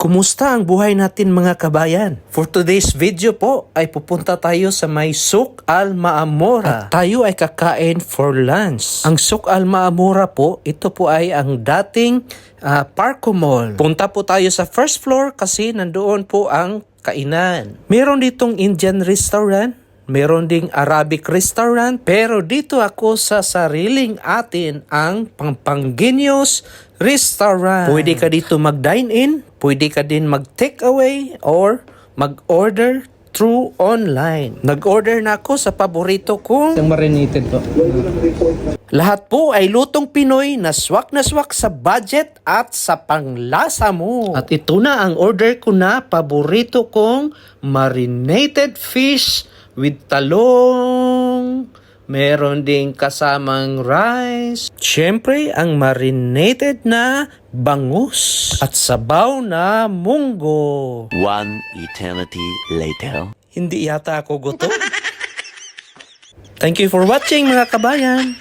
Kumusta ang buhay natin mga kabayan? For today's video po ay pupunta tayo sa may Souk Al Maamura at tayo ay kakain for lunch. Ang Souk Al Maamura po, ito po ay ang dating Parco Mall. Punta po tayo sa first floor kasi nandoon po ang kainan. Meron ditong Indian restaurant, meron ding Arabic restaurant, pero dito ako sa sariling atin ang Pampangueños restaurant. Pwede ka dito mag-dine in, pwede ka din mag-take away or mag-order through online. Nag-order na ako sa paborito kong Yung marinated po. lahat po ay lutong Pinoy na swak sa budget at sa panglasa mo. At ito na ang order ko na paborito kong marinated fish with talong. Meron ding kasamang rice. Siyempre, ang marinated na bangus at sabaw na munggo. One eternity later. Hindi yata ako gutom. Thank you for watching mga kabayan.